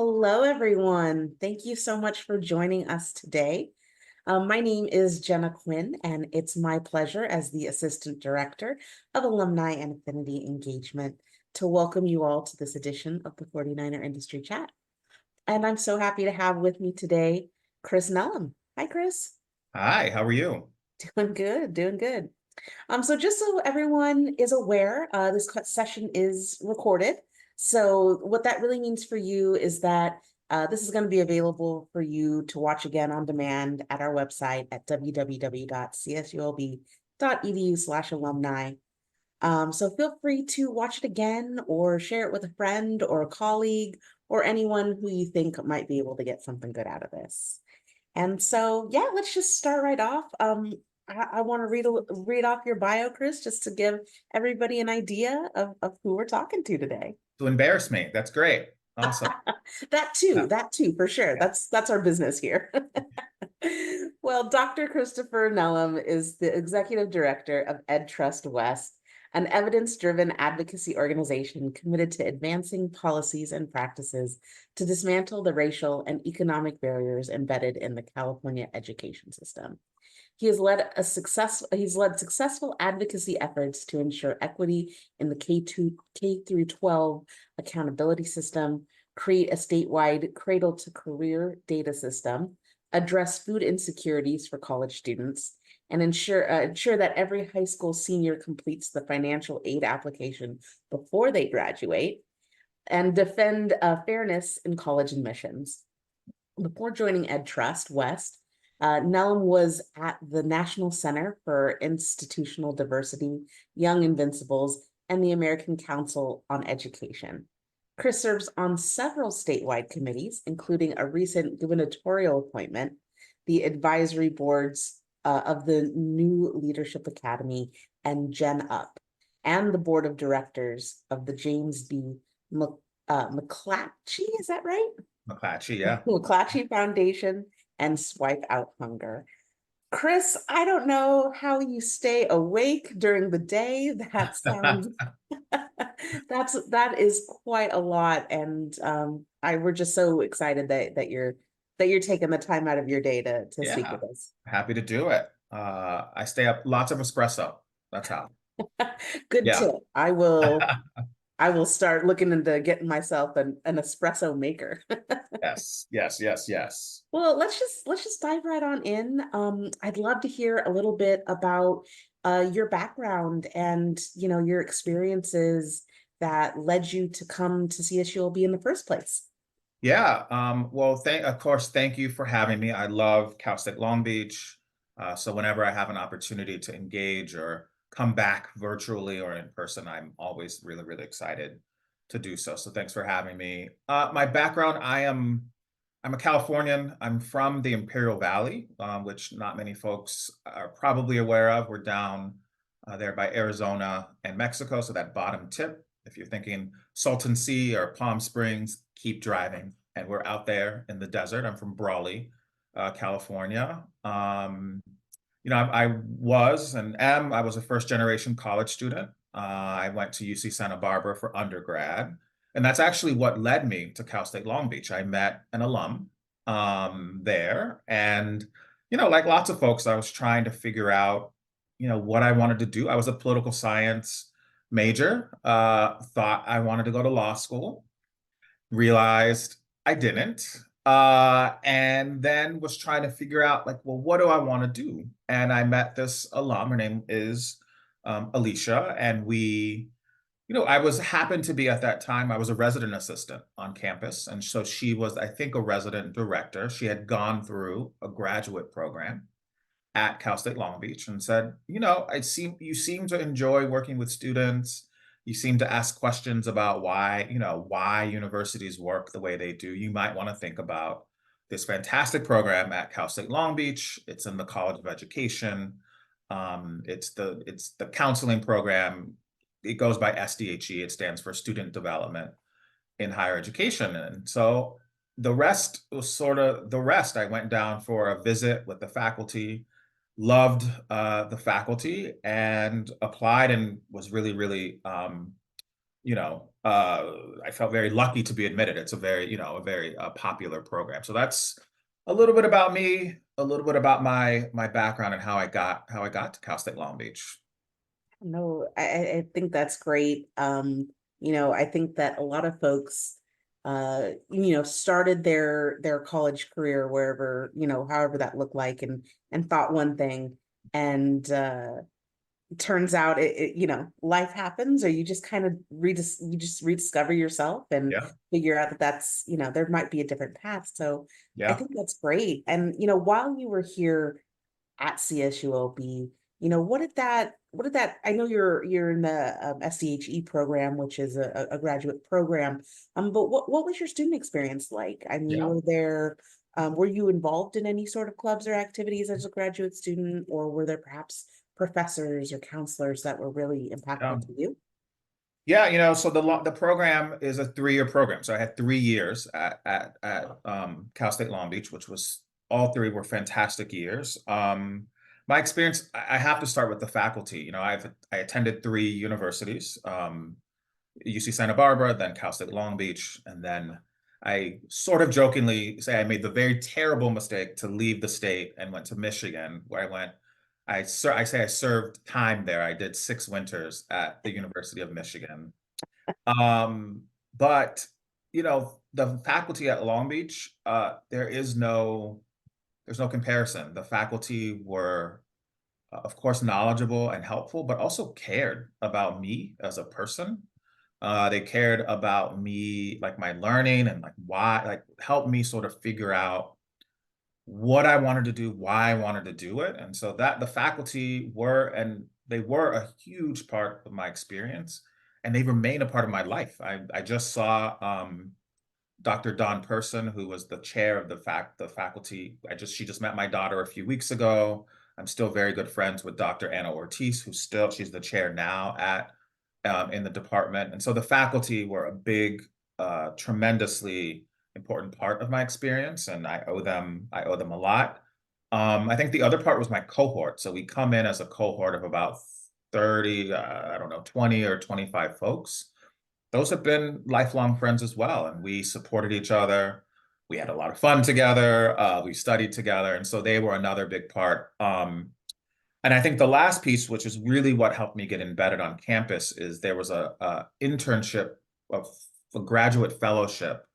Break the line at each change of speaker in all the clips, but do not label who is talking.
Hello, everyone. Thank you so much for joining us today. My name is Jenna Quinn, and it's my pleasure as the Assistant Director of Alumni and Affinity Engagement to welcome you all to this edition of the 49er Industry Chat. And I'm so happy to have with me today Chris Nellum. Hi, Chris.
Hi, how are you?
Doing good, doing good. So just so everyone is aware, this session is recorded. So what that really means for you is that this is going to be available for you to watch again on demand at our website at www.csulb.edu/alumni. So feel free to watch it again or share it with a friend or a colleague or anyone who you think might be able to get something good out of this. And so, yeah, let's just start right off. I want to read off your bio, Chris, just to give everybody an idea of who we're talking to today.
To embarrass me. That's great. Awesome.
That too, for sure.
Yeah.
That's our business here. Well, Dr. Christopher Nellum is the Executive Director of EdTrust West, an evidence-driven advocacy organization committed to advancing policies and practices to dismantle the racial and economic barriers embedded in the California education system. He's led successful advocacy efforts to ensure equity in the K through 12 accountability system, create a statewide cradle-to-career data system, address food insecurities for college students, and ensure that every high school senior completes the financial aid application before they graduate, and defend fairness in college admissions. Before joining EdTrust West, Nellum was at the National Center for Institutional Diversity, Young Invincibles, and the American Council on Education. Chris serves on several statewide committees, including a recent gubernatorial appointment, the advisory boards of the new Leadership Academy and GENup, and the board of directors of the James B. McClatchy, is that right?
McClatchy, yeah.
McClatchy Foundation and Swipe Out Hunger. Chris, I don't know how you stay awake during the day. That sounds that is quite a lot, and we're just so excited that you're taking the time out of your day to speak
Yeah.
with us.
Happy to do it. I stay up lots of espresso. That's how.
Good
Yeah.
tip. I will start looking into getting myself an espresso maker.
Yes, yes, yes, yes.
Well, let's just dive right on in. I'd love to hear a little bit about your background and your experiences that led you to come to CSULB in the first place.
Yeah. Well, of course, thank you for having me. I love Cal State Long Beach. So whenever I have an opportunity to engage or come back virtually or in person, I'm always really, really excited to do so. So thanks for having me. My background, I'm a Californian. I'm from the Imperial Valley, which not many folks are probably aware of. We're down there by Arizona and Mexico, so that bottom tip. If you're thinking Salton Sea or Palm Springs, keep driving. And we're out there in the desert. I'm from Brawley, California. I was and am, I was a first generation college student. I went to UC Santa Barbara for undergrad. And that's actually what led me to Cal State Long Beach. I met an alum there. And, like lots of folks, I was trying to figure out, what I wanted to do. I was a political science major, thought I wanted to go to law school, realized I didn't. And then was trying to figure out, like, well, what do I want to do? And I met this alum. Her name is Alicia. And I happened to be at that time, I was a resident assistant on campus. And so she was, I think, a resident director. She had gone through a graduate program at Cal State Long Beach and said, you seem to enjoy working with students. You seem to ask questions about why universities work the way they do. You might want to think about this fantastic program at Cal State Long Beach. It's in the College of Education. It's the counseling program. It goes by SDHE. It stands for Student Development in Higher Education. And so the rest was sort of the rest. I went down for a visit with the faculty, loved the faculty, and applied and was really, really I felt very lucky to be admitted. It's a very, a very popular program. So that's a little bit about me, a little bit about my background and how I got to Cal State Long Beach.
No, I think that's great. I think that a lot of folks, started their college career wherever, however that looked like, and thought one thing, and turns out life happens, or you just kind of you just rediscover yourself and
Yeah,
figure out that that's, there might be a different path. So I
yeah.
think that's great. And while you were here at CSULB, what did that, I know you're in the SDHE program, which is a graduate program. But what was your student experience like? I mean,
Yeah.
were you involved in any sort of clubs or activities as a graduate student, or were there perhaps professors or counselors that were really
Yeah.
impactful to you?
Yeah, so the program is a 3-year program. So I had 3 years at Cal State Long Beach, which was all three were fantastic years. My experience, I have to start with the faculty. I attended 3 universities, UC Santa Barbara, then Cal State Long Beach, and then I sort of jokingly say I made the very terrible mistake to leave the state and went to Michigan, where I went. I say I served time there. I did 6 winters at the University of Michigan. Um, but the faculty at Long Beach, there's no comparison. The faculty were, of course, knowledgeable and helpful, but also cared about me as a person. They cared about me, like my learning and like why, like helped me sort of figure out what I wanted to do, why I wanted to do it. And so that the faculty they were a huge part of my experience, and they remain a part of my life. I just saw Dr. Dawn Person, who was the chair of the faculty. She just met my daughter a few weeks ago. I'm still very good friends with Dr. Anna Ortiz, she's the chair now at in the department. And so the faculty were a big, tremendously important part of my experience, and I owe them a lot. I think the other part was my cohort. So we come in as a cohort of about 30, I don't know, 20 or 25 folks. Those have been lifelong friends as well, and we supported each other. We had a lot of fun together. We studied together, and so they were another big part. And I think the last piece, which is really what helped me get embedded on campus, is there was a internship of a graduate fellowship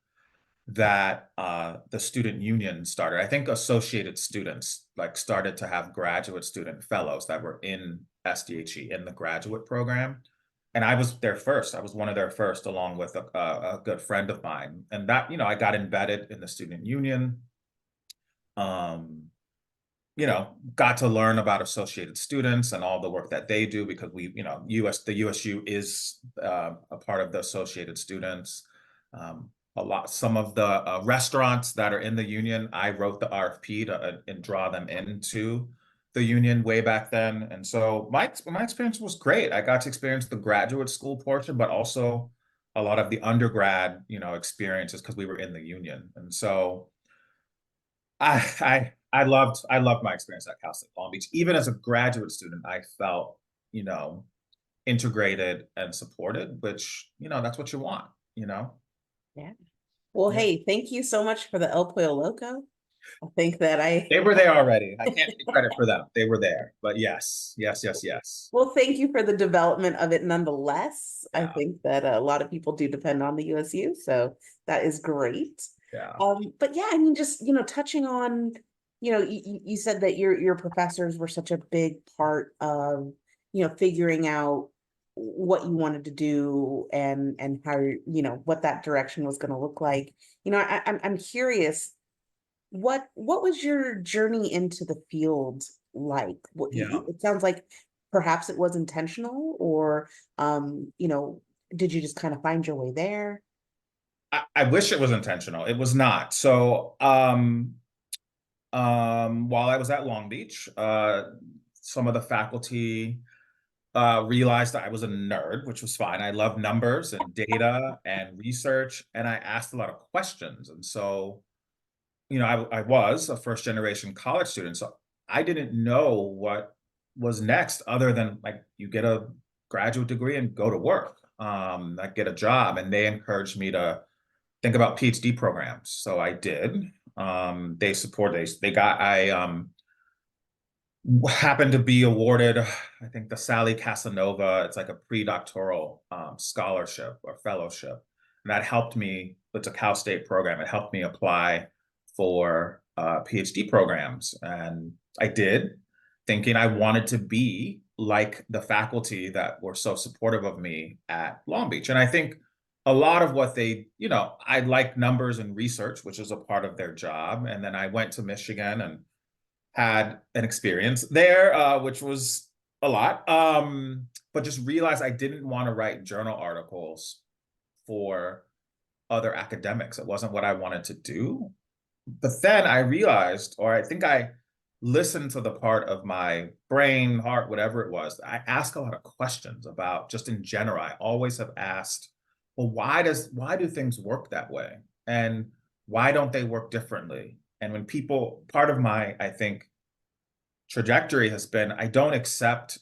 that the student union started. I think associated students like started to have graduate student fellows that were in SDHE in the graduate program. And I was their first. I was one of their first, along with a good friend of mine. And that, I got embedded in the student union. Um, got to learn about associated students and all the work that they do, because the USU is a part of the associated students. Some of the restaurants that are in the union, I wrote the RFP to and draw them into the union way back then. And so my experience was great. I got to experience the graduate school portion, but also a lot of the undergrad, experiences, because we were in the union. And so I loved my experience at Cal State Long Beach. Even as a graduate student, I felt, you know, integrated and supported, which, that's what you want, you know?
Yeah. Well,
Yeah.
hey, thank you so much for the El Pollo Loco. I think that I
They were there already. I can't take credit for them. They were there. But yes, yes, yes, yes.
Well, thank you for the development of it nonetheless. I
Yeah,
think that a lot of people do depend on the USU, so that is great.
yeah,
But yeah, I mean, just touching on, you said that your professors were such a big part of, figuring out what you wanted to do, and how, what that direction was going to look like. I'm curious, what was your journey into the field like?
yeah.
It sounds like perhaps it was intentional, or did you just kind of find your way there?
I wish it was intentional. It was not. So, while I was at Long Beach, some of the faculty realized that I was a nerd, which was fine. I love numbers and data and research, and I asked a lot of questions. And so, I was a first generation college student, so I didn't know what was next, other than like you get a graduate degree and go to work. like get a job, and they encouraged me to think about PhD programs. So I did. I happened to be awarded, I think, the Sally Casanova. It's like a pre-doctoral scholarship or fellowship. And that helped me. It's a Cal State program. It helped me apply for PhD programs. And I did, thinking I wanted to be like the faculty that were so supportive of me at Long Beach. And I think a lot of what I like numbers and research, which is a part of their job. And then I went to Michigan and had an experience there, which was a lot, but just realized I didn't want to write journal articles for other academics. It wasn't what I wanted to do. But then I realized, or I think I listened to the part of my brain, heart, whatever it was. I ask a lot of questions about just in general. I always have asked, well, why do things work that way? And why don't they work differently? And when part of my, I think, trajectory has been, I don't accept,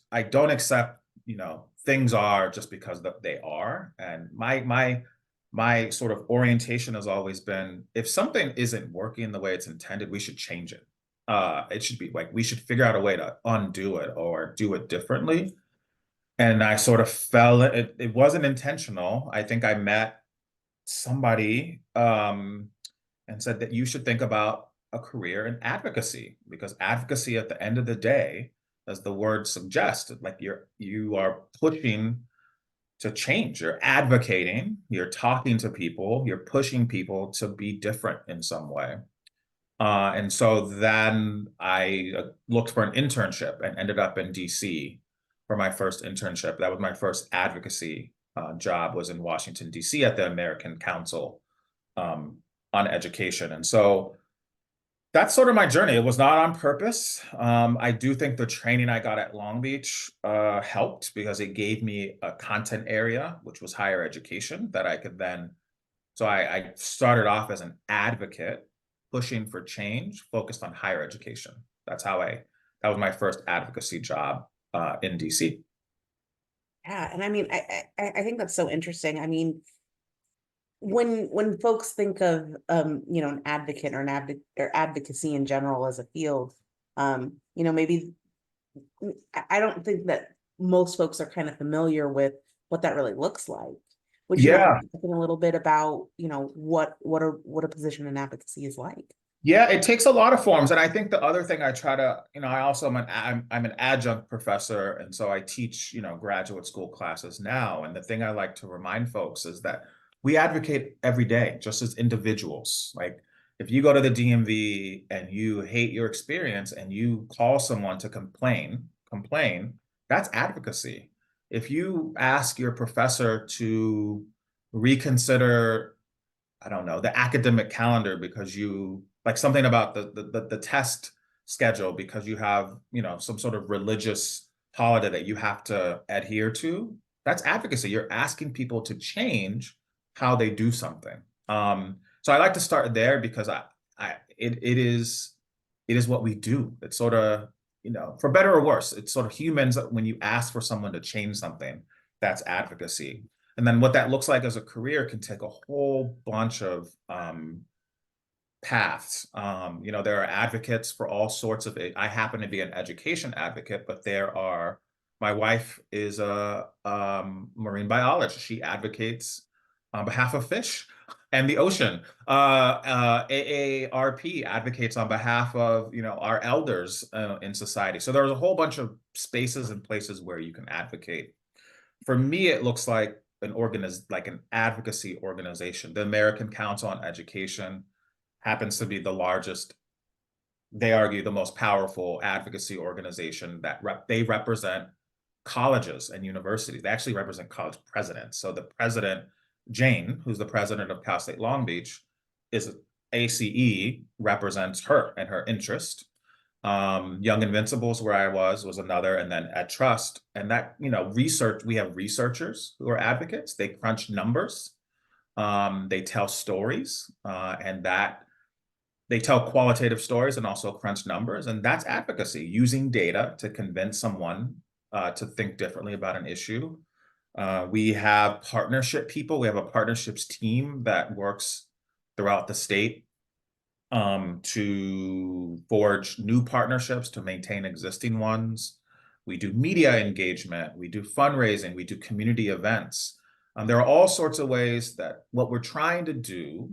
things are just because they are. And my sort of orientation has always been, if something isn't working the way it's intended, we should change it. It should be like, we should figure out a way to undo it or do it differently. And I sort of it wasn't intentional. I think I met somebody and said that you should think about a career in advocacy, because advocacy at the end of the day, as the word suggests, like you are pushing to change, you're advocating, you're talking to people, you're pushing people to be different in some way. And so then I looked for an internship and ended up in DC for my first internship. That was my first advocacy job, was in Washington, DC at the American Council on Education. And so that's sort of my journey. It was not on purpose. I do think the training I got at Long Beach helped, because it gave me a content area, which was higher education, that I could then. So I started off as an advocate, pushing for change, focused on higher education. That was my first advocacy job in DC.
Yeah, and I mean, I think that's so interesting. I mean, when folks think of an advocate or or advocacy in general as a field, maybe I don't think that most folks are kind of familiar with what that really looks like. Would you mind
Yeah.
talking a little bit about, what a position in advocacy is like?
Yeah, it takes a lot of forms. And I think the other thing I try to, I also I'm an adjunct professor. And so I teach, graduate school classes now. And the thing I like to remind folks is that we advocate every day, just as individuals. Like, if you go to the DMV and you hate your experience and you call someone to complain, that's advocacy. If you ask your professor to reconsider, I don't know, the academic calendar because you like something about the test schedule because you have, some sort of religious holiday that you have to adhere to, that's advocacy. You're asking people to change how they do something. So I like to start there, because it is what we do. It's sort of, for better or worse, it's sort of humans. When you ask for someone to change something, that's advocacy. And then what that looks like as a career can take a whole bunch of paths. There are advocates for all sorts of it. I happen to be an education advocate, but my wife is a marine biologist. She advocates on behalf of fish and the ocean. AARP advocates on behalf of, our elders in society. So there's a whole bunch of spaces and places where you can advocate. For me, it looks like an advocacy organization. The American Council on Education happens to be the largest, they argue, the most powerful advocacy organization that they represent colleges and universities. They actually represent college presidents. So the president, Jane, who's the president of Cal State Long Beach, is ACE represents her and her interest. Young Invincibles, where I was another, and then EdTrust. And that, we have researchers who are advocates. They crunch numbers, they tell stories, and that they tell qualitative stories and also crunch numbers. And that's advocacy, using data to convince someone to think differently about an issue. We have partnership people. We have a partnerships team that works throughout the state to forge new partnerships, to maintain existing ones. We do media engagement, we do fundraising, we do community events. There are all sorts of ways that what we're trying to do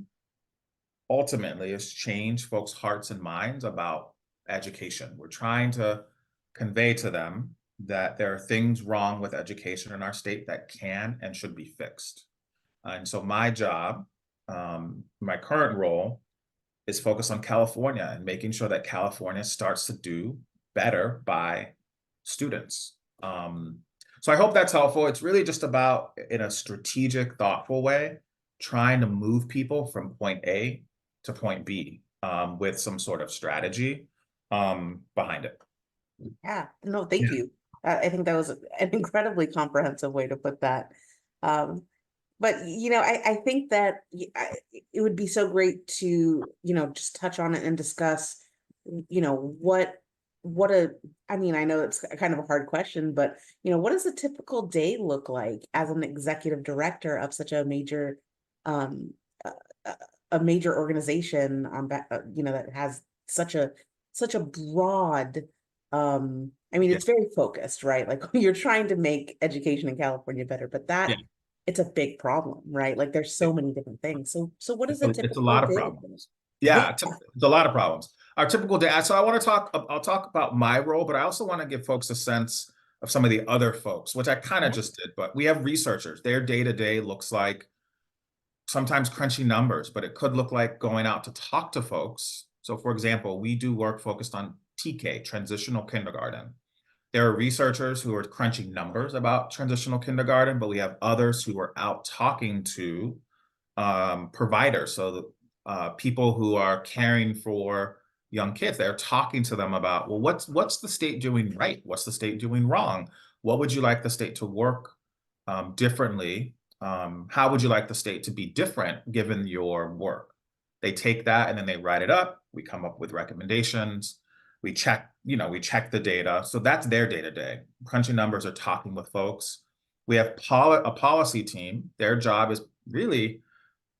ultimately is change folks' hearts and minds about education. We're trying to convey to them that there are things wrong with education in our state that can and should be fixed. And so my job, my current role, is focused on California and making sure that California starts to do better by students. So I hope that's helpful. It's really just about, in a strategic, thoughtful way, trying to move people from point A to point B with some sort of strategy behind it.
Yeah, no, thank
Yeah.
you. I think that was an incredibly comprehensive way to put that. Um, but I think that it would be so great to, just touch on it and discuss, what I mean, I know it's kind of a hard question, but what does a typical day look like as an executive director of such a major, um, uh, uh, a major organization that has such a broad, I mean,
Yeah.
it's very focused, right? Like you're trying to make education in California better, but
Yeah.
it's a big problem, right? Like there's so many different things. So what is a
It's a
typical
lot of
day?
problems.
Yeah.
Yeah, it's a lot of problems. Our typical day. So I want to talk. I'll talk about my role, but I also want to give folks a sense of some of the other folks, which I kind of
Yeah.
just did. But we have researchers. Their day to day looks like sometimes crunchy numbers, but it could look like going out to talk to folks. So, for example, we do work focused on TK, transitional kindergarten. There are researchers who are crunching numbers about transitional kindergarten, but we have others who are out talking to providers. So people who are caring for young kids, they're talking to them about, well, what's the state doing right? What's the state doing wrong? What would you like the state to work differently? How would you like the state to be different given your work? They take that and then they write it up. We come up with recommendations. We check, we check the data. So that's their day to day. Crunching numbers are talking with folks. We have a policy team. Their job is really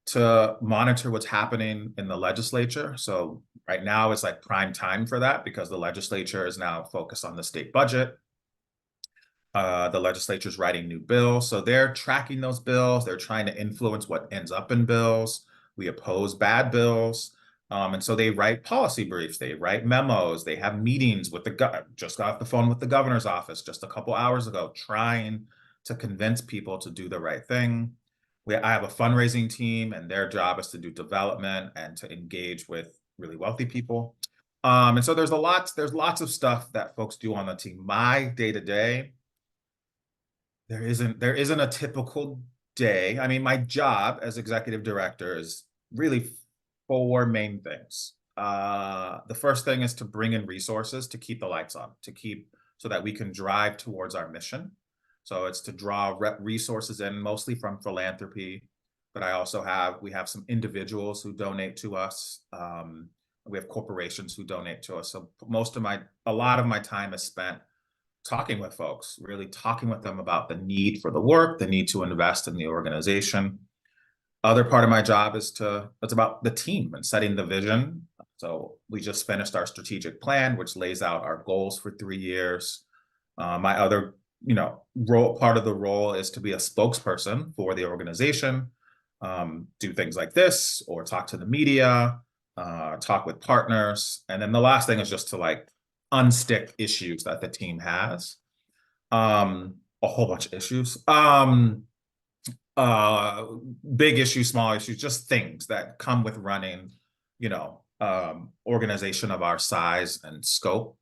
to monitor what's happening in the legislature. So right now it's like prime time for that because the legislature is now focused on the state budget. The legislature is writing new bills. So they're tracking those bills. They're trying to influence what ends up in bills. We oppose bad bills. And so they write policy briefs, they write memos, they have meetings with just got off the phone with the governor's office just a couple hours ago, trying to convince people to do the right thing. I have a fundraising team, and their job is to do development and to engage with really wealthy people. And so there's lots of stuff that folks do on the team. My day to day, there isn't a typical day. I mean, my job as executive director is really four main things. The first thing is to bring in resources to keep the lights on, so that we can drive towards our mission. So it's to draw resources in, mostly from philanthropy, but we have some individuals who donate to us. We have corporations who donate to us. So a lot of my time is spent talking with folks, really talking with them about the need for the work, the need to invest in the organization. Other part of my job it's about the team and setting the vision. So we just finished our strategic plan, which lays out our goals for 3 years. My other, part of the role is to be a spokesperson for the organization, do things like this, or talk to the media, talk with partners. And then the last thing is just to unstick issues that the team has. A whole bunch of issues. Big issues, small issues, just things that come with running, organization of our size and scope.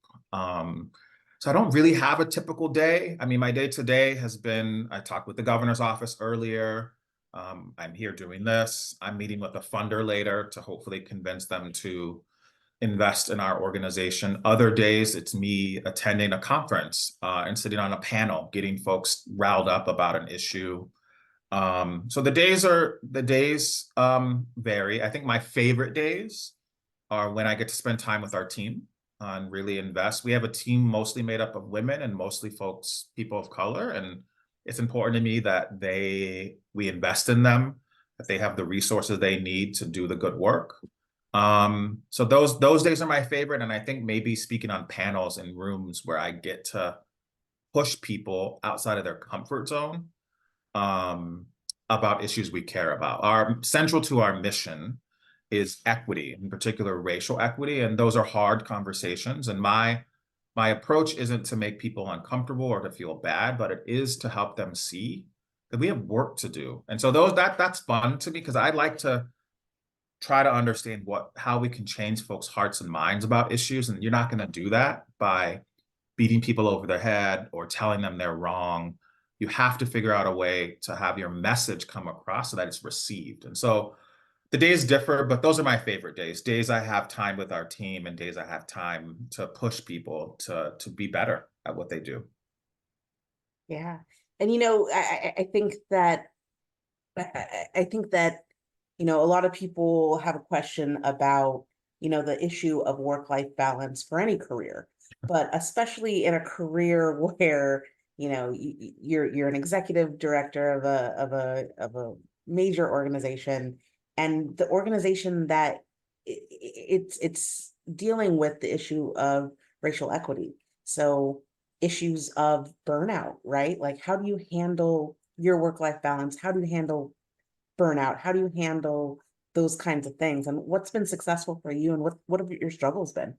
So I don't really have a typical day. I mean, my day to day has been, I talked with the governor's office earlier. I'm here doing this. I'm meeting with a funder later to hopefully convince them to invest in our organization. Other days, it's me attending a conference and sitting on a panel, getting folks riled up about an issue. So the days vary. I think my favorite days are when I get to spend time with our team and really invest. We have a team mostly made up of women and mostly people of color. And It's important to me that we invest in them, that they have the resources they need to do the good work. So those days are my favorite. And I think maybe speaking on panels in rooms where I get to push people outside of their comfort zone, about issues we care about. Central to our mission is equity, in particular racial equity, and those are hard conversations. And my approach isn't to make people uncomfortable or to feel bad, but it is to help them see that we have work to do. And so that's fun to me, because I like to try to understand how we can change folks' hearts and minds about issues. And you're not going to do that by beating people over their head or telling them they're wrong. You have to figure out a way to have your message come across so that it's received. And so the days differ, but those are my favorite days. Days I have time with our team and days I have time to push people to be better at what they do.
Yeah. And, I think that, a lot of people have a question about, the issue of work-life balance for any career, but especially in a career where, you're an executive director of a major organization, and the organization that it's dealing with the issue of racial equity. So issues of burnout, right? Like, how do you handle your work-life balance? How do you handle burnout? How do you handle those kinds of things? And what's been successful for you, and what have your struggles been?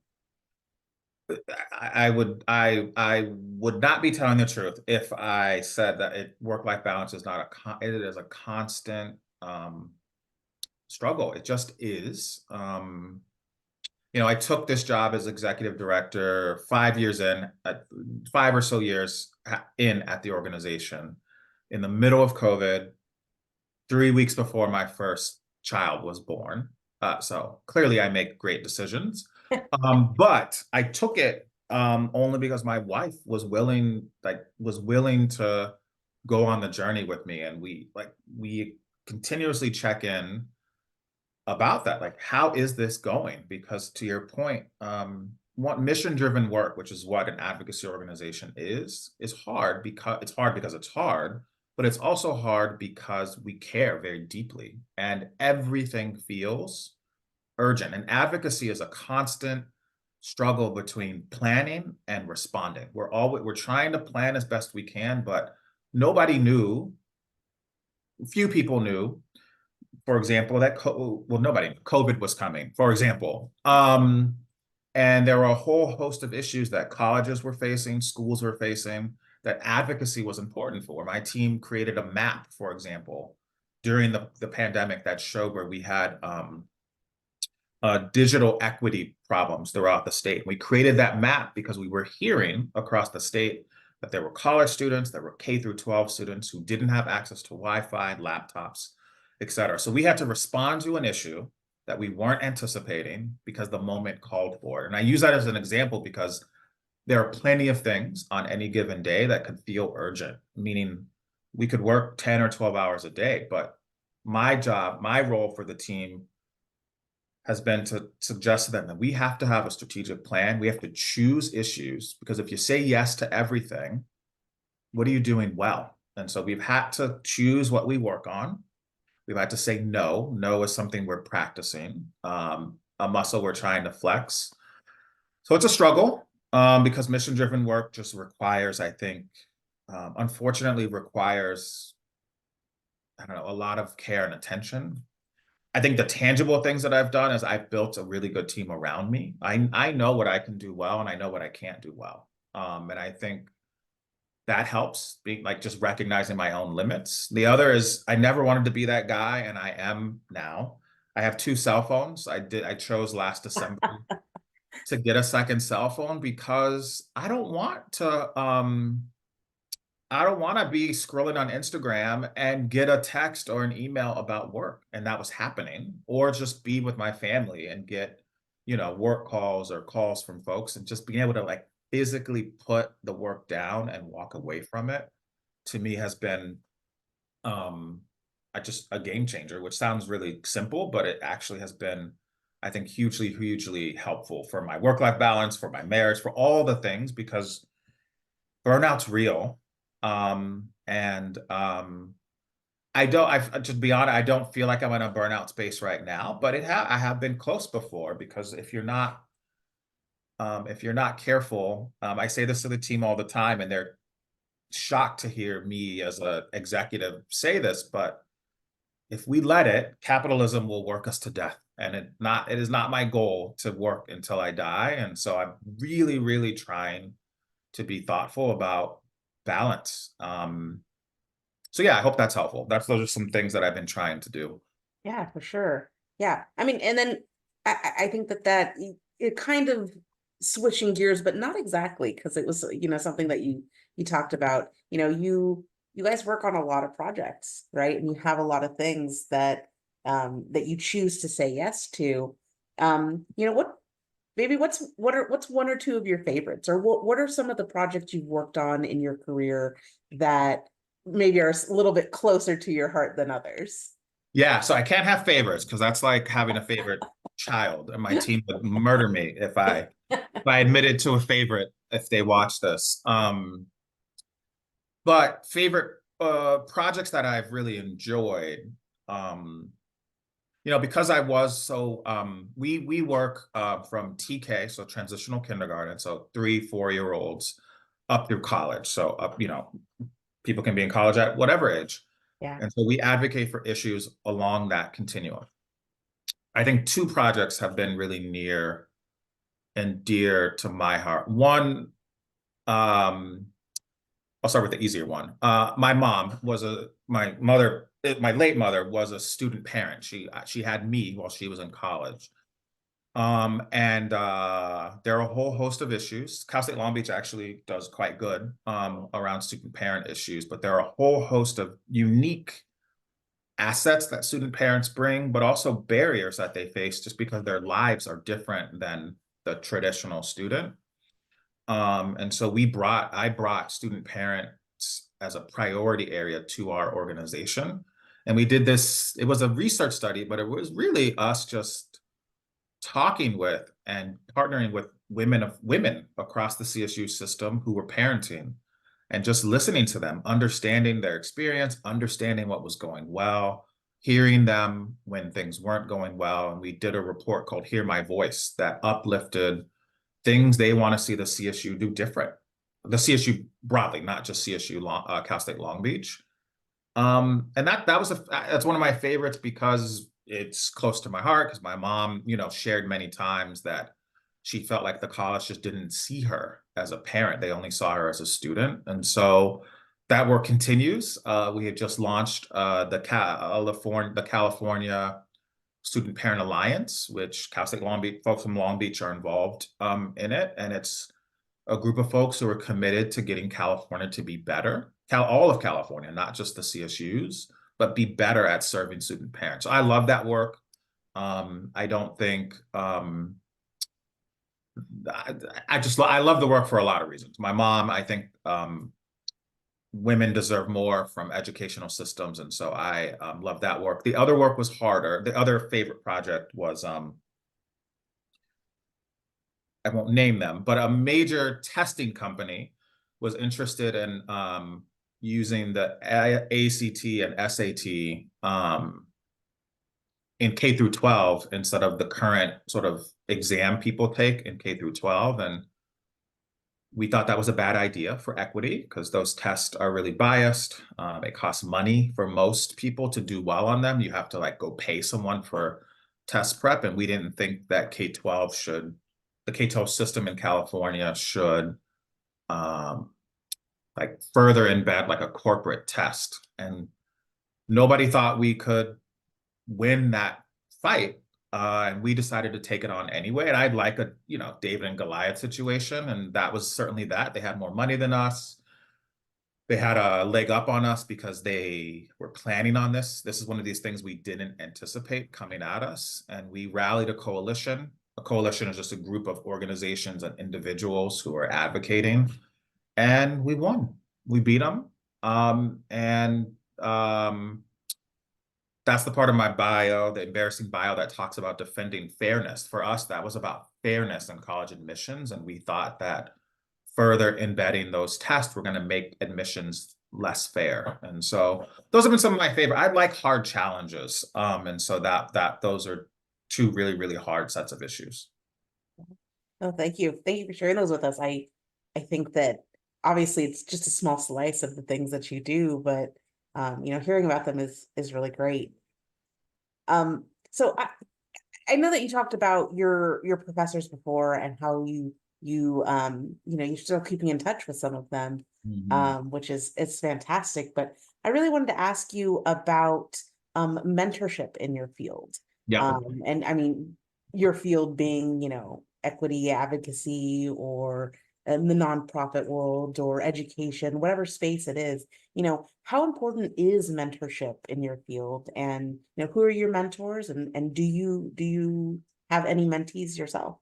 I would not be telling the truth if I said that work-life balance is not it is a constant struggle. It just is. I took this job as executive director 5 years in, 5 or so years in at the organization, in the middle of COVID, 3 weeks before my first child was born. So clearly I make great decisions. But I took it only because my wife was willing to go on the journey with me. And we continuously check in about that. Like, how is this going? Because to your point, what mission-driven work, which is what an advocacy organization is hard because it's hard, but it's also hard because we care very deeply and everything feels urgent. And advocacy is a constant struggle between planning and responding. We're trying to plan as best we can, but few people knew, for example, that COVID was coming, for example. And there were a whole host of issues that colleges were facing, schools were facing, that advocacy was important for. My team created a map, for example, during the pandemic that showed where we had digital equity problems throughout the state. We created that map because we were hearing across the state that there were college students, there were K-12 students who didn't have access to Wi-Fi, laptops, et cetera. So we had to respond to an issue that we weren't anticipating because the moment called for it. And I use that as an example because there are plenty of things on any given day that could feel urgent, meaning we could work 10 or 12 hours a day. But my role for the team has been to suggest to them that we have to have a strategic plan. We have to choose issues, because if you say yes to everything, what are you doing well? And so we've had to choose what we work on. We've had to say no. No is something we're practicing, a muscle we're trying to flex. So it's a struggle because mission-driven work just requires, I think, unfortunately requires, I don't know, a lot of care and attention. I think the tangible things that I've done is I've built a really good team around me. I know what I can do well and I know what I can't do well. And I think that helps, being like just recognizing my own limits. The other is I never wanted to be that guy, and I am now. I have 2 cell phones. I chose last December to get a second cell phone because I don't want to be scrolling on Instagram and get a text or an email about work. And that was happening, or just be with my family and get, work calls or calls from folks, and just being able to like physically put the work down and walk away from it, to me has been just a game changer, which sounds really simple, but it actually has been, I think, hugely, hugely helpful for my work-life balance, for my marriage, for all the things, because burnout's real. And And to be honest, I don't feel like I'm in a burnout space right now, but I have been close before, because if you're not careful, I say this to the team all the time, and they're shocked to hear me as an executive say this, but if we let it, capitalism will work us to death. And it is not my goal to work until I die. And so I'm really, really trying to be thoughtful about balance. So yeah, I hope that's helpful. Those are some things that I've been trying to do.
Yeah, for sure. Yeah. I mean, and then I think that it kind of switching gears, but not exactly, because it was, something that you talked about. You guys work on a lot of projects, right? And you have a lot of things that that you choose to say yes to. What's one or two of your favorites, or what are some of the projects you've worked on in your career that maybe are a little bit closer to your heart than others?
Yeah, so I can't have favorites, because that's like having a favorite child, and my team would murder me if I admitted to a favorite if they watch this. But favorite projects that I've really enjoyed, because I was so we work from TK, so transitional kindergarten, so 3-4 year olds up through college. So people can be in college at whatever age.
Yeah.
And so we advocate for issues along that continuum. I think two projects have been really near and dear to my heart. One, I'll start with the easier one. My late mother was a student parent. She had me while she was in college. And there are a whole host of issues. Cal State Long Beach actually does quite good around student parent issues, but there are a whole host of unique assets that student parents bring, but also barriers that they face just because their lives are different than the traditional student. And so I brought student parents as a priority area to our organization. And we did this, it was a research study, but it was really us just talking with and partnering with women across the CSU system who were parenting, and just listening to them, understanding their experience, understanding what was going well, hearing them when things weren't going well. And we did a report called Hear My Voice that uplifted things they want to see the CSU do different. The CSU broadly, not just Cal State Long Beach. And that's one of my favorites, because it's close to my heart, because my mom, shared many times that she felt like the college just didn't see her as a parent. They only saw her as a student. And so that work continues. We have just launched the California Student Parent Alliance, which Cal State Long Beach, folks from Long Beach are involved in it. And it's a group of folks who are committed to getting California to be better, all of California, not just the CSUs, but be better at serving student parents. So I love that work. I don't think, I love the work for a lot of reasons. My mom, I think women deserve more from educational systems. And so I love that work. The other work was harder. The other favorite project was, I won't name them, but a major testing company was interested in using the ACT and SAT in K through 12 instead of the current sort of exam people take in K through 12. And we thought that was a bad idea for equity, because those tests are really biased. It costs money for most people to do well on them. You have to go pay someone for test prep. And we didn't think that the K-12 system in California should further embed a corporate test. And nobody thought we could win that fight. And we decided to take it on anyway. And I'd like a, David and Goliath situation. And that was certainly that. They had more money than us. They had a leg up on us because they were planning on this. This is one of these things we didn't anticipate coming at us. And we rallied a coalition. A coalition is just a group of organizations and individuals who are advocating. And we won. We beat them. That's the part of my bio, the embarrassing bio, that talks about defending fairness. For us, that was about fairness in college admissions. And we thought that further embedding those tests were going to make admissions less fair. And so those have been some of my favorite. I like hard challenges. And so those are two really, really hard sets of issues.
Oh, thank you. Thank you for sharing those with us. I think that obviously it's just a small slice of the things that you do, but hearing about them is really great. So I know that you talked about your professors before and how you're still keeping in touch with some of them,
Mhm.
which is it's fantastic. But I really wanted to ask you about mentorship in your field.
Yeah.
And I mean your field being, equity advocacy or in the nonprofit world or education, whatever space it is, how important is mentorship in your field? And who are your mentors, and do you have any mentees yourself?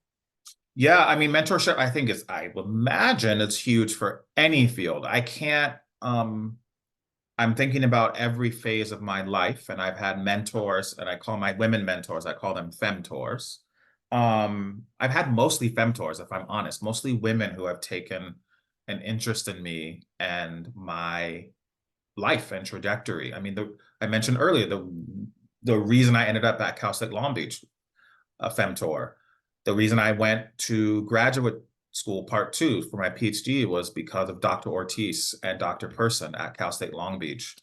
Yeah, I mean, mentorship, I think I would imagine it's huge for any field. I can't, I'm thinking about every phase of my life, and I've had mentors, and I call my women mentors, I call them femtors. I've had mostly femtors, if I'm honest, mostly women who have taken an interest in me and my life and trajectory. I mean, I mentioned earlier the reason I ended up at Cal State Long Beach, a femtor. The reason I went to graduate school part two for my PhD was because of Dr. Ortiz and Dr. Person at Cal State Long Beach.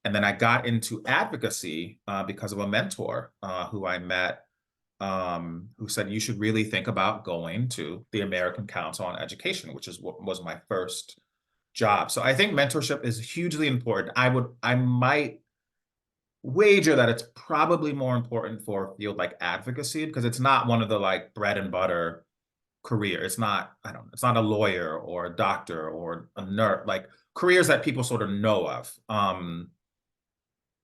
And then I got into advocacy because of a mentor who I met, who said, you should really think about going to the American Council on Education, which is what was my first job. So I think mentorship is hugely important. I might wager that it's probably more important for a field like advocacy because it's not one of the like bread and butter career. It's not, I don't know, it's not a lawyer or a doctor or a nurse, like careers that people sort of know of.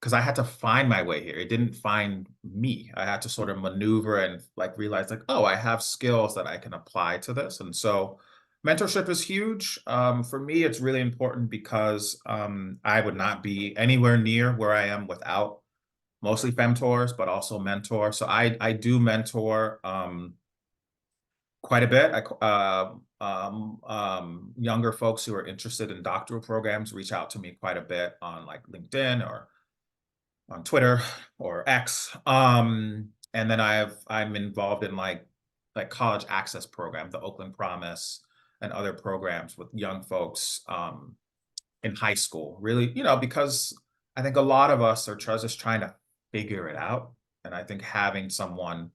Because I had to find my way here. It didn't find me. I had to sort of maneuver and like realize like, oh, I have skills that I can apply to this. And so mentorship is huge. For me, it's really important because I would not be anywhere near where I am without mostly femtors, but also mentor. So I do mentor quite a bit. Younger folks who are interested in doctoral programs reach out to me quite a bit on like LinkedIn or on Twitter or X. And then I'm involved in like college access program, the Oakland Promise, and other programs with young folks in high school. Really, because I think a lot of us are just trying to figure it out. And I think having someone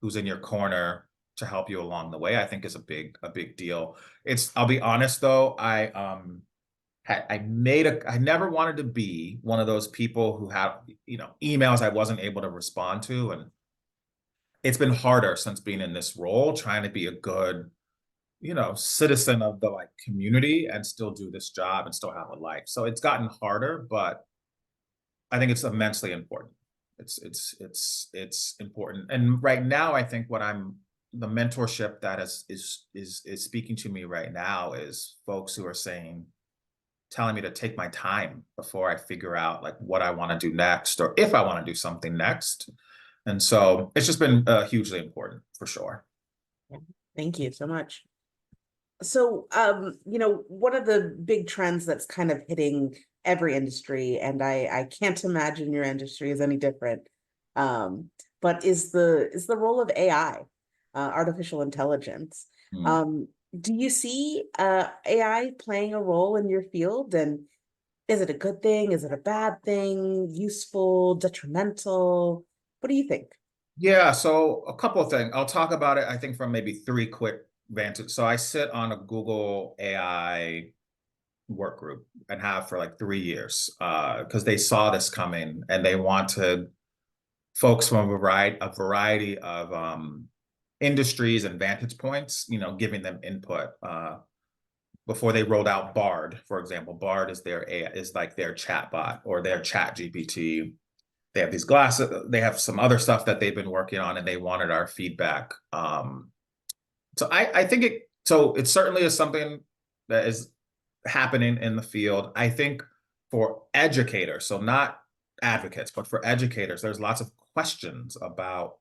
who's in your corner to help you along the way, I think is a big deal. I'll be honest though, I never wanted to be one of those people who have, emails I wasn't able to respond to. And it's been harder since being in this role, trying to be a good, citizen of the like community and still do this job and still have a life. So it's gotten harder, but I think it's immensely important. It's important. And right now, I think the mentorship that is speaking to me right now is folks who are telling me to take my time before I figure out like what I want to do next or if I want to do something next. And so it's just been hugely important for sure.
Thank you so much. So, one of the big trends that's kind of hitting every industry, and I can't imagine your industry is any different, but is the role of AI, artificial intelligence.
Mm.
Um, do you see AI playing a role in your field? And is it a good thing? Is it a bad thing? Useful, detrimental? What do you think?
Yeah, so a couple of things. I'll talk about it, I think, from maybe three quick vantage. So I sit on a Google AI work group and have for like 3 years because they saw this coming and they wanted folks from a variety of industries and vantage points, giving them input before they rolled out Bard, for example. Bard is is like their chat bot or their chat GPT. They have these glasses, they have some other stuff that they've been working on and they wanted our feedback. So I think it certainly is something that is happening in the field. I think for educators, so not advocates, but for educators, there's lots of questions about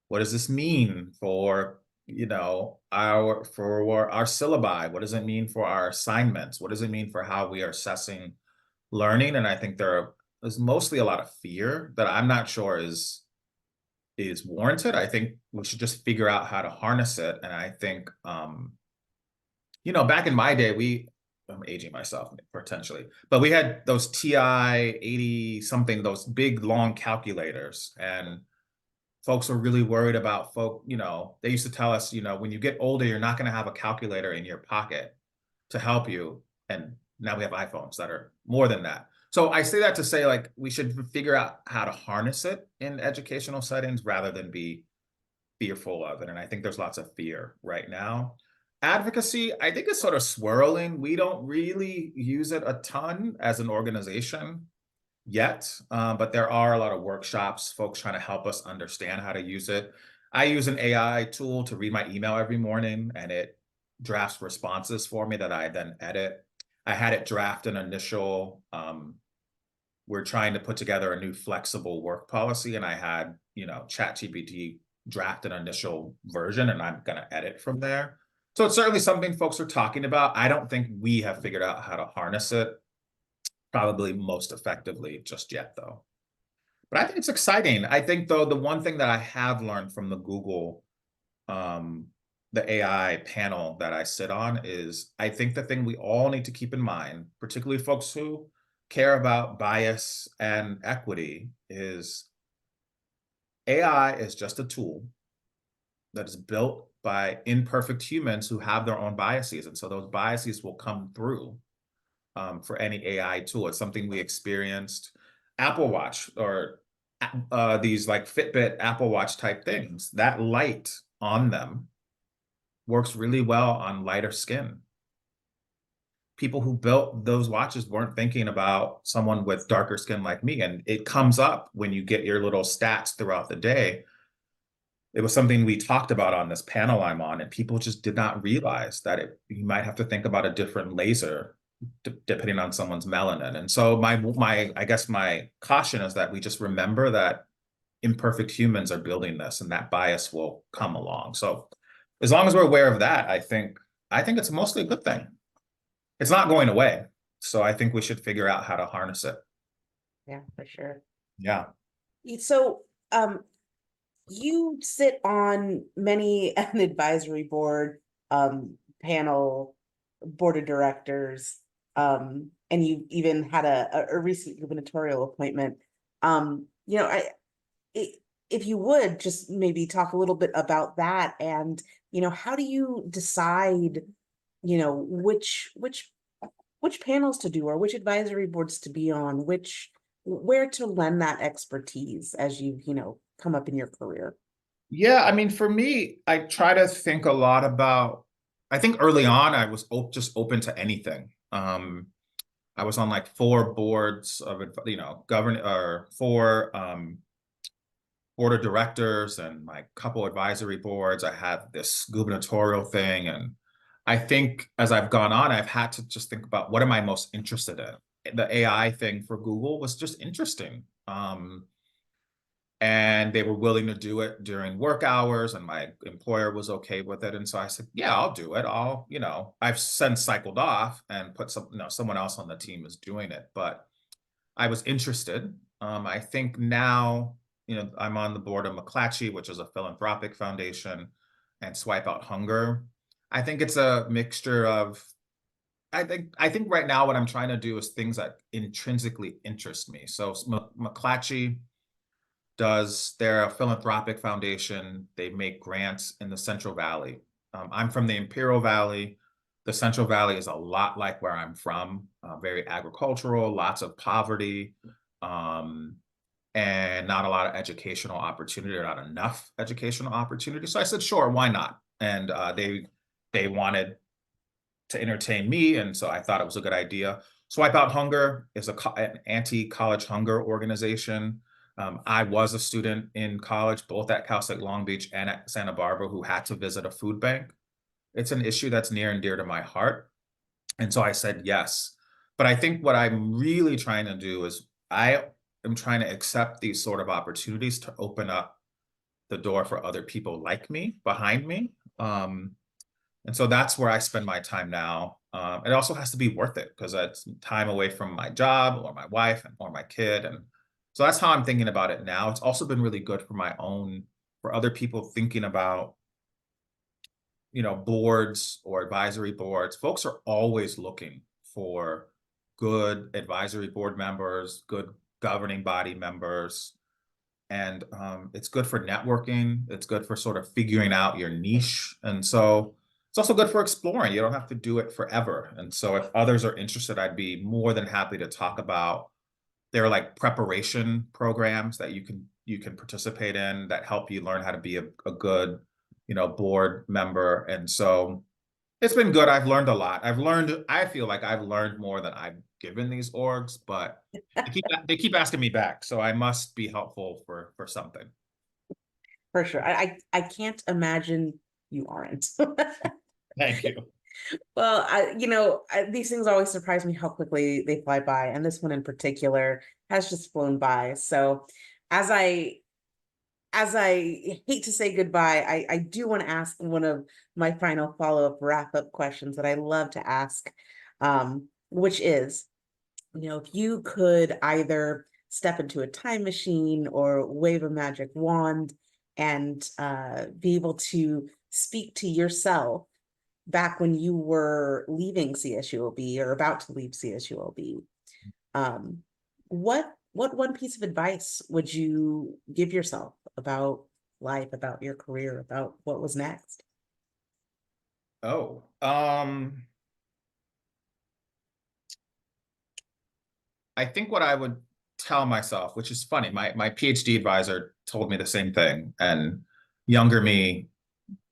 what does this mean for you know, for our syllabi? What does it mean for our assignments? What does it mean for how we are assessing learning? And I think there's mostly a lot of fear that I'm not sure is warranted. I think we should just figure out how to harness it. And I think you know, back in my day, I'm aging myself potentially, but we had those TI 80 something, those big long calculators, and folks were really worried about you know, they used to tell us, you know, when you get older, you're not going to have a calculator in your pocket to help you. And now we have iPhones that are more than that. So I say that to say, like, we should figure out how to harness it in educational settings rather than be fearful of it. And I think there's lots of fear right now. Advocacy, I think, is sort of swirling. We don't really use it a ton as an organization yet, but there are a lot of workshops, folks trying to help us understand how to use it. I use an AI tool to read my email every morning, and it drafts responses for me that I then edit. I had it draft an initial, we're trying to put together a new flexible work policy, and I had, you know, ChatGPT draft an initial version, and I'm going to edit from there. So it's certainly something folks are talking about. I don't think we have figured out how to harness it probably most effectively just yet, though. But I think it's exciting. I think, though, the one thing that I have learned from the Google, the AI panel that I sit on, is I think the thing we all need to keep in mind, particularly folks who care about bias and equity, is AI is just a tool that is built by imperfect humans who have their own biases. And so those biases will come through for any AI tool. It's something we experienced. Apple Watch, or these like Fitbit, Apple Watch type things, that light on them works really well on lighter skin. People who built those watches weren't thinking about someone with darker skin like me. And it comes up when you get your little stats throughout the day. It was something we talked about on this panel I'm on, and people just did not realize that you might have to think about a different laser depending on someone's melanin. And so I guess my caution is that we just remember that imperfect humans are building this, and that bias will come along. So as long as we're aware of that, I think it's mostly a good thing. It's not going away. So I think we should figure out how to harness it.
Yeah, for sure.
Yeah.
So, you sit on many an advisory board, panel, board of directors, and you even had a recent gubernatorial appointment. You know, if you would just maybe talk a little bit about that, and you know, how do you decide, you know, which panels to do, or which advisory boards to be on, where to lend that expertise as you know, come up in your career?
Yeah, I mean, for me, I try to think a lot about, I think early on I was just open to anything. I was on like 4 boards of, you know, or 4 board of directors and like couple advisory boards. I had this gubernatorial thing. And I think as I've gone on, I've had to just think about, what am I most interested in? The AI thing for Google was just interesting. And they were willing to do it during work hours, and my employer was okay with it. And so I said, yeah, I'll do it. You know, I've since cycled off and put someone else on the team is doing it, but I was interested. I think now, you know, I'm on the board of McClatchy, which is a philanthropic foundation, and Swipe Out Hunger. I think it's a mixture of, I think right now what I'm trying to do is things that intrinsically interest me. So McClatchy they're a philanthropic foundation. They make grants in the Central Valley. I'm from the Imperial Valley. The Central Valley is a lot like where I'm from, very agricultural, lots of poverty, and not a lot of educational opportunity, or not enough educational opportunity. So I said, sure, why not? And they wanted to entertain me, and so I thought it was a good idea. Swipe Out Hunger is an anti-college hunger organization. I was a student in college, both at Cal State Long Beach and at Santa Barbara, who had to visit a food bank. It's an issue that's near and dear to my heart. And so I said yes. But I think what I'm really trying to do is I am trying to accept these sort of opportunities to open up the door for other people like me behind me. And so that's where I spend my time now. It also has to be worth it because it's time away from my job or my wife or my kid. And so that's how I'm thinking about it now. It's also been really good for other people thinking about, boards or advisory boards. Folks are always looking for good advisory board members, good governing body members. And it's good for networking. It's good for sort of figuring out your niche. And so it's also good for exploring. You don't have to do it forever. And so if others are interested, I'd be more than happy to talk about. There are like preparation programs that you can participate in that help you learn how to be a good, board member. And so it's been good. I've learned a lot. I feel like I've learned more than I've given these orgs, but they keep asking me back. So I must be helpful for something.
For sure. I can't imagine you aren't.
Thank you.
Well, these things always surprise me how quickly they fly by, and this one in particular has just flown by. So, as I hate to say goodbye, I do want to ask one of my final follow-up wrap-up questions that I love to ask, which is, if you could either step into a time machine or wave a magic wand and be able to speak to yourself back when you were leaving CSULB or about to leave CSULB, what one piece of advice would you give yourself about life, about your career, about what was next?
Oh, I think what I would tell myself, which is funny, my PhD advisor told me the same thing, and younger me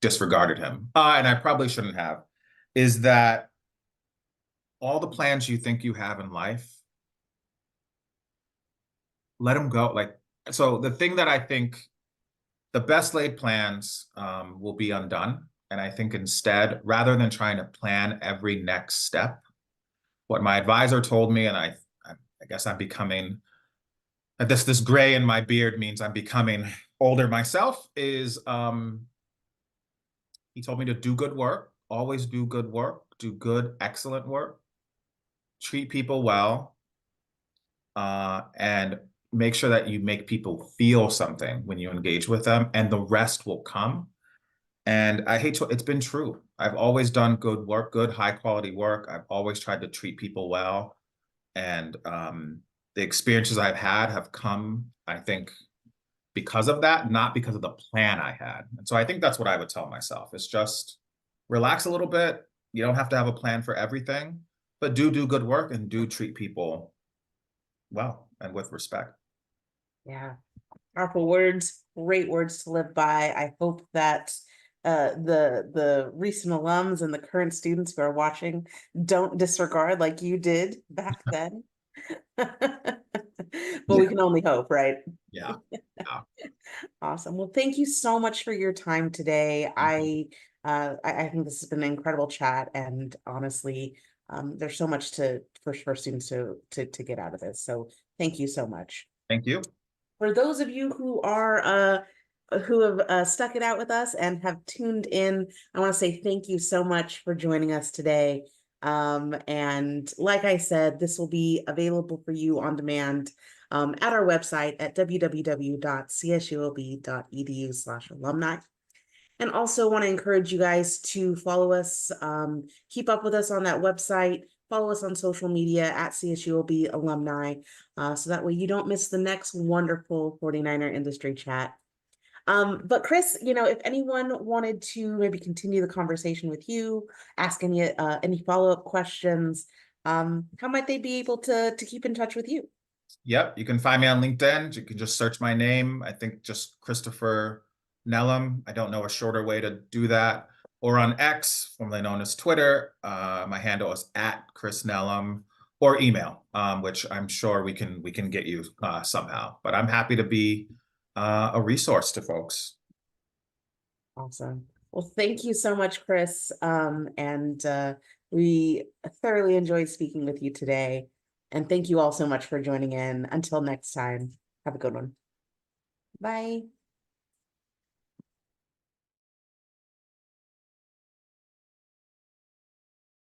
disregarded him. And I probably shouldn't have, is that all the plans you think you have in life, let them go. So the thing that I think the best laid plans will be undone. And I think instead, rather than trying to plan every next step, what my advisor told me, and I guess I'm becoming, this gray in my beard means I'm becoming older myself, is he told me to do good work, always do good work, do good, excellent work, treat people well, and make sure that you make people feel something when you engage with them, and the rest will come. And it's been true. I've always done good work, good high quality work. I've always tried to treat people well. And the experiences I've had have come, I think, because of that, not because of the plan I had. And so I think that's what I would tell myself. It's just relax a little bit. You don't have to have a plan for everything, but do good work and do treat people well and with respect.
Yeah, powerful words, great words to live by. I hope that the recent alums and the current students who are watching don't disregard like you did back then. But we can only hope, right?
Yeah. Yeah.
Awesome. Well, thank you so much for your time today. I think this has been an incredible chat, and honestly, there's so much for students to get out of this. So thank you so much.
Thank you.
For those of you who have stuck it out with us and have tuned in, I want to say thank you so much for joining us today. And like I said, this will be available for you on demand at our website at www.csulb.edu/alumni. And also want to encourage you guys to follow us, keep up with us on that website, follow us on social media at CSULB alumni, so that way you don't miss the next wonderful 49er industry chat. But Chris, if anyone wanted to maybe continue the conversation with you, ask any follow-up questions, how might they be able to keep in touch with you?
Yep, you can find me on LinkedIn. You can just search my name. I think just Christopher Nellum. I don't know a shorter way to do that. Or on X, formerly known as Twitter. My handle is @ChrisNellum, or email, which I'm sure we can get you somehow. But I'm happy to be a resource to folks.
Awesome. Well, thank you so much, Chris. And we thoroughly enjoyed speaking with you today. And thank you all so much for joining in. Until next time, have a good one. Bye.